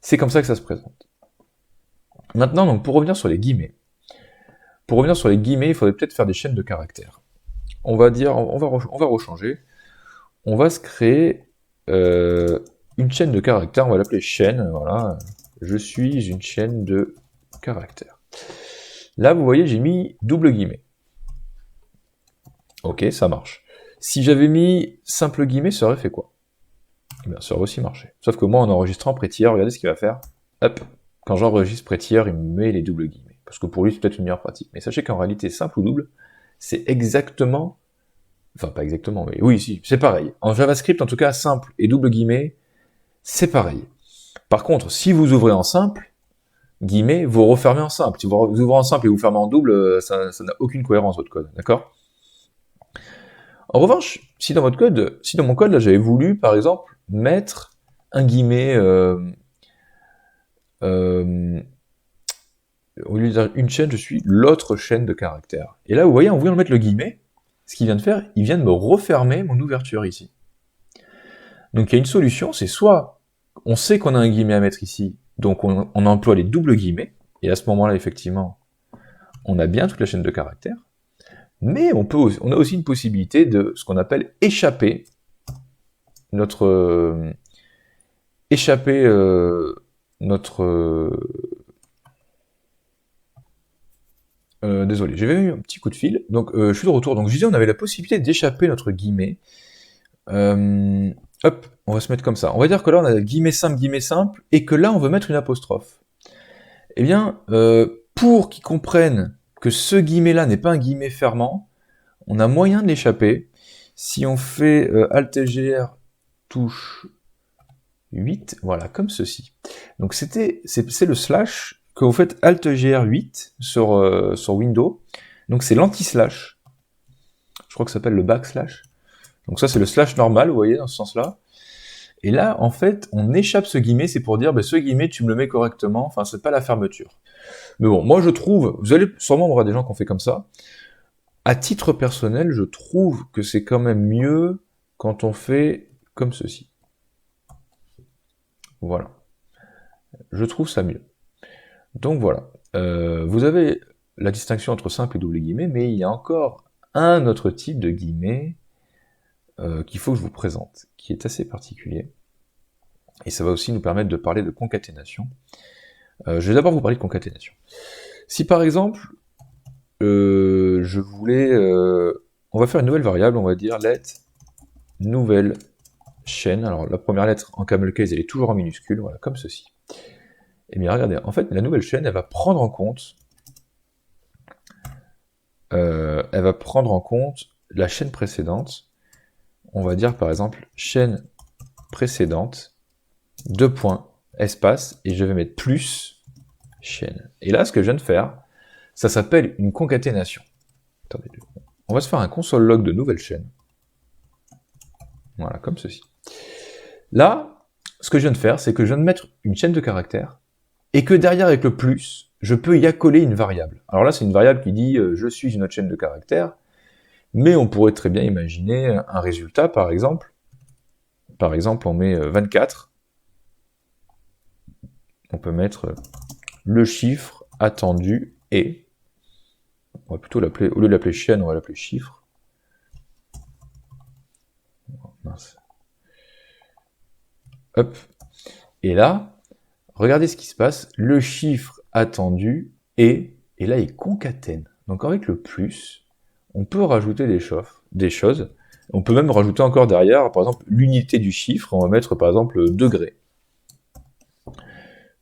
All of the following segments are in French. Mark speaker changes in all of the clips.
Speaker 1: C'est comme ça que ça se présente. Maintenant, donc, pour revenir sur les guillemets, il faudrait peut-être faire des chaînes de caractères. On va rechanger. On va se créer une chaîne de caractères, on va l'appeler chaîne, voilà. Je suis une chaîne de caractères. Là, vous voyez, j'ai mis double guillemets. Ok, ça marche. Si j'avais mis simple guillemets, ça aurait fait quoi? Eh bien, ça aurait aussi marché. Sauf que moi, en enregistrant pré-tiers, regardez ce qu'il va faire. Hop, quand j'enregistre pré-tiers, il me met les doubles guillemets. Parce que pour lui, c'est peut-être une meilleure pratique. Mais sachez qu'en réalité, simple ou double, c'est exactement... Enfin, pas exactement, mais oui, si, c'est pareil. En JavaScript, en tout cas, simple et double guillemets, c'est pareil. Par contre, si vous ouvrez en simple, guillemets, vous refermez en simple. Si vous ouvrez en simple et vous fermez en double, ça n'a aucune cohérence, votre code, d'accord? En revanche, si dans mon code, là, j'avais voulu, par exemple, mettre un guillemet, au lieu de dire une chaîne, je suis l'autre chaîne de caractères. Et là, vous voyez, en voulant mettre le guillemet, ce qu'il vient de faire, il vient de me refermer mon ouverture ici. Donc il y a une solution, c'est soit on sait qu'on a un guillemet à mettre ici, donc on emploie les doubles guillemets, et à ce moment-là, effectivement, on a bien toute la chaîne de caractères, mais on a aussi une possibilité de ce qu'on appelle échapper désolé, j'avais eu un petit coup de fil, donc je suis de retour. Donc je disais, on avait la possibilité d'échapper notre guillemet. Hop, on va se mettre comme ça. On va dire que là, on a guillemet simple, et que là, on veut mettre une apostrophe. Eh bien, pour qu'ils comprennent que ce guillemet-là n'est pas un guillemet fermant, on a moyen de l'échapper. Si on fait Alt-GR touche 8, voilà, comme ceci. Donc c'est le slash, que vous faites Alt-GR 8 sur Windows. Donc c'est l'anti-slash. Je crois que ça s'appelle le backslash. Donc ça c'est le slash normal, vous voyez, dans ce sens-là. Et là, en fait, on échappe ce guillemet, c'est pour dire, ben, ce guillemet, tu me le mets correctement, enfin, c'est pas la fermeture. Mais bon, moi je trouve, vous allez sûrement voir des gens qui ont fait comme ça. À titre personnel, je trouve que c'est quand même mieux quand on fait comme ceci. Voilà. Je trouve ça mieux. Donc voilà. Vous avez la distinction entre simple et double guillemets, mais il y a encore un autre type de guillemets qu'il faut que je vous présente, qui est assez particulier. Et ça va aussi nous permettre de parler de concaténation. Je vais d'abord vous parler de concaténation. Si par exemple, je voulais... on va faire une nouvelle variable, on va dire let nouvelle chaîne. Alors la première lettre en camel case, elle est toujours en minuscule, voilà, comme ceci. Et bien regardez, en fait, la nouvelle chaîne, elle va prendre en compte la chaîne précédente. On va dire par exemple chaîne précédente, 2 points, espace, et je vais mettre plus chaîne. Et là, ce que je viens de faire, ça s'appelle une concaténation. Attendez, on va se faire un console log de nouvelle chaîne. Voilà, comme ceci. Là, ce que je viens de faire, c'est que je viens de mettre une chaîne de caractères, et que derrière, avec le plus, je peux y accoler une variable. Alors là, c'est une variable qui dit je suis une autre chaîne de caractères, mais on pourrait très bien imaginer un résultat, par exemple. Par exemple, on met 24. On peut mettre le chiffre attendu et... On va plutôt l'appeler, au lieu de l'appeler chaîne, on va l'appeler chiffre. Oh, mince. Hop. Et là, regardez ce qui se passe. Le chiffre attendu est... Et là, il concatène. Donc avec le plus, on peut rajouter des choses. On peut même rajouter encore derrière, par exemple, l'unité du chiffre. On va mettre, par exemple, degré.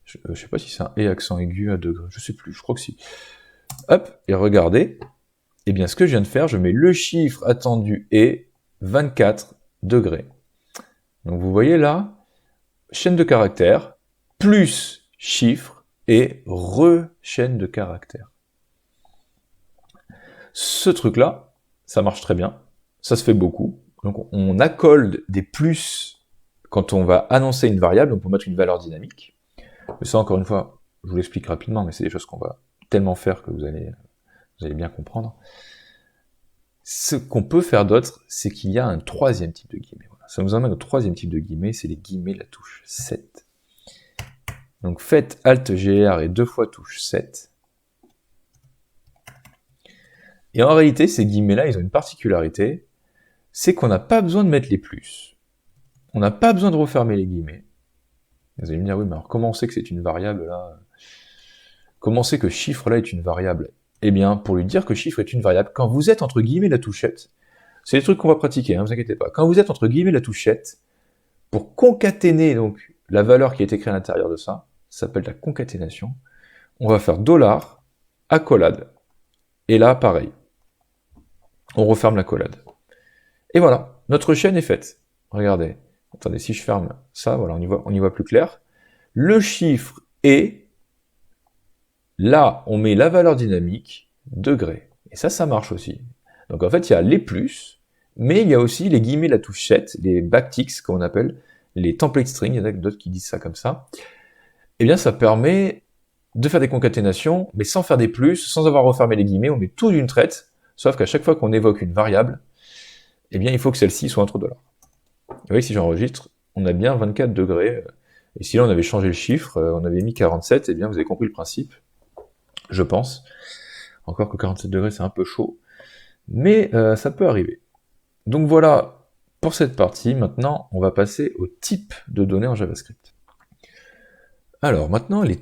Speaker 1: Je ne sais pas si c'est un « et » accent aigu à degré. Je sais plus, je crois que si. Hop, et regardez. Eh bien, ce que je viens de faire, je mets le chiffre attendu est 24 degrés. Donc vous voyez là, chaîne de caractères, plus chiffre et re-chaîne de caractères. Ce truc-là, ça marche très bien, ça se fait beaucoup. Donc on accole des plus quand on va annoncer une variable, donc pour mettre une valeur dynamique. Mais ça, encore une fois, je vous l'explique rapidement, mais c'est des choses qu'on va tellement faire que vous allez bien comprendre. Ce qu'on peut faire d'autre, c'est qu'il y a un troisième type de guillemets. Voilà. Ça nous amène au troisième type de guillemets, c'est les guillemets de la touche 7. Donc faites Alt-GR et 2 fois touche 7. Et en réalité, ces guillemets-là, ils ont une particularité, c'est qu'on n'a pas besoin de mettre les plus. On n'a pas besoin de refermer les guillemets. Vous allez me dire, oui, mais alors comment on sait que c'est une variable là? Comment on sait que chiffre là est une variable? Eh bien, pour lui dire que chiffre est une variable, quand vous êtes entre guillemets la touchette, c'est des trucs qu'on va pratiquer, hein, vous inquiétez pas. Quand vous êtes entre guillemets la touchette, pour concaténer donc la valeur qui est écrite à l'intérieur de ça, ça s'appelle la concaténation, on va faire $ accolade. Et là, pareil. On referme l'accolade. Et voilà, notre chaîne est faite. Regardez. Attendez, si je ferme ça, voilà, on y voit plus clair. Le chiffre est, là, on met la valeur dynamique, degré. Et ça marche aussi. Donc en fait, il y a les plus, mais il y a aussi les guillemets, la touche 7, les backticks, comme on appelle, les template strings, il y en a d'autres qui disent ça comme ça. Eh bien, ça permet de faire des concaténations, mais sans faire des plus, sans avoir refermé les guillemets, on met tout d'une traite, sauf qu'à chaque fois qu'on évoque une variable, eh bien, il faut que celle-ci soit entre $. Vous voyez, si j'enregistre, on a bien 24 degrés, et si là on avait changé le chiffre, on avait mis 47, eh bien, vous avez compris le principe, je pense. Encore que 47 degrés, c'est un peu chaud, mais ça peut arriver. Donc voilà pour cette partie. Maintenant, on va passer au type de données en JavaScript. Alors, maintenant, les